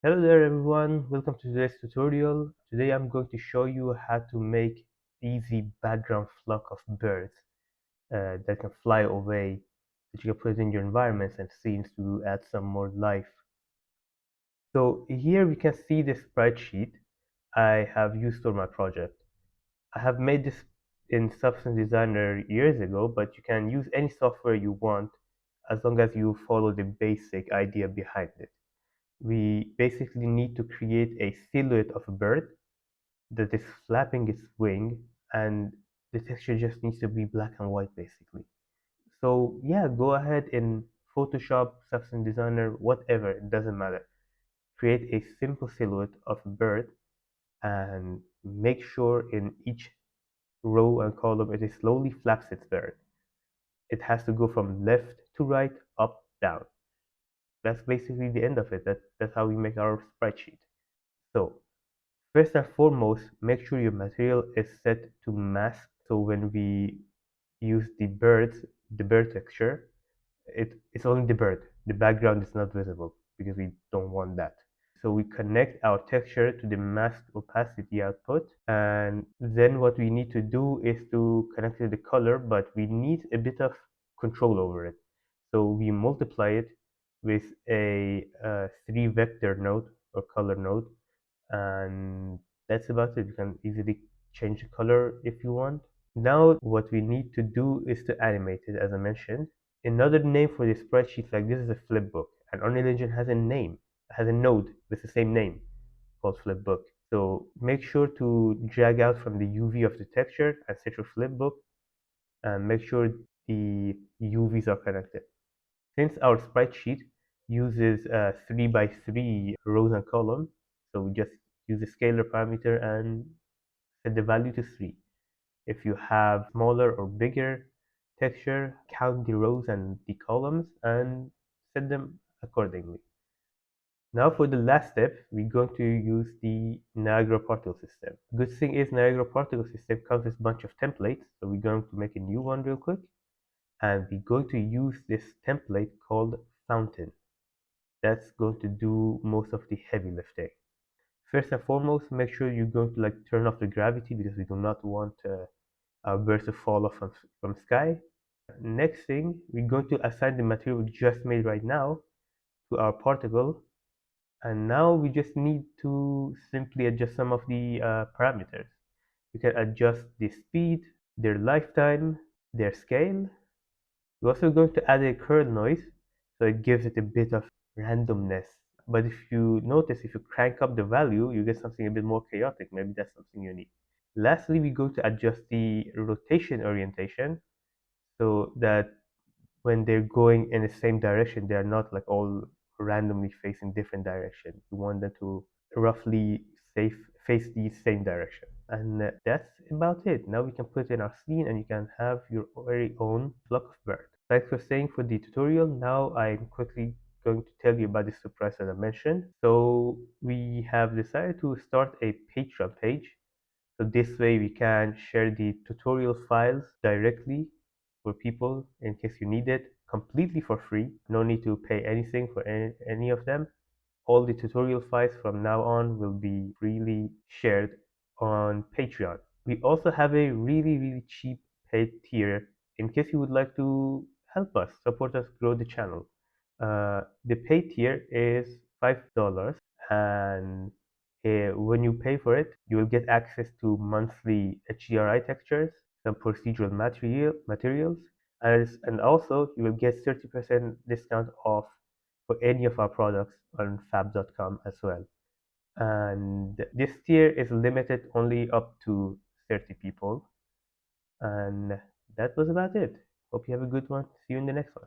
Hello there everyone, welcome to today's tutorial. Today I'm going to show you how to make easy background flock of birds that can fly away, that you can put in your environments and scenes to add some more life. So here we can see the sprite sheet I have used for my project. I have made this in Substance Designer years ago, but you can use any software you want as long as you follow the basic idea behind it. We basically need to create a silhouette of a bird that is flapping its wing, and the texture just needs to be black and white basically. So yeah, go ahead in Photoshop, Substance Designer, whatever, it doesn't matter. Create a simple silhouette of a bird and make sure in each row and column it slowly flaps its bird. It has to go from left to right, up, down. That's basically the end of it. That's how we make our spreadsheet. So first and foremost, make sure your material is set to mask. So when we use the bird texture, it's only the bird. The background is not visible because we don't want that. So we connect our texture to the masked opacity output. And then what we need to do is to connect to the color, but we need a bit of control over it. So we multiply it with a 3 vector node or color node, and that's about it. You can easily change the color if you want. Now what we need to do is to animate it, as I mentioned. Another name for the spreadsheet like this is a flipbook, and Unreal Engine has a name, has a node with the same name called flipbook. So make sure to drag out from the UV of the texture and set your flipbook, and make sure the UVs are connected. Since our sprite sheet uses 3 by 3 rows and columns, so we just use the scalar parameter and set the value to 3. If you have smaller or bigger texture, count the rows and the columns and set them accordingly. Now for the last step, we're going to use the Niagara particle system. Good thing is Niagara particle system comes with a bunch of templates, so we're going to make a new one real quick, and we're going to use this template called fountain. That's going to do most of the heavy lifting. First and foremost, make sure you're going to turn off the gravity because we do not want our birds to fall off from sky. Next thing, we're going to assign the material we just made right now to our particle, and now we just need to simply adjust some of the parameters. You can adjust the speed, their lifetime, their scale. We're also going to add a curl noise, so it gives it a bit of randomness. But if you notice, if you crank up the value, you get something a bit more chaotic. Maybe that's something you need. Lastly, we're going to adjust the rotation orientation so that when they're going in the same direction, they're not like all randomly facing different directions. You want them to roughly safe face the same direction. And that's about it. Now we can put in our scene and you can have your very own flock of birds. Thanks for staying for the tutorial. Now I'm quickly going to tell you about the surprise that I mentioned. So we have decided to start a Patreon page. So this way we can share the tutorial files directly for people in case you need it completely for free. No need to pay anything for any of them. All the tutorial files from now on will be freely shared on Patreon. We also have a really cheap paid tier in case you would like to help us, support us grow the channel. The paid tier is $5, and when you pay for it, you will get access to monthly HDRI textures, some procedural materials, and also you will get 30% discount off for any of our products on fab.com as well. And this tier is limited only up to 30 people. And that was about it. Hope you have a good one. See you in the next one.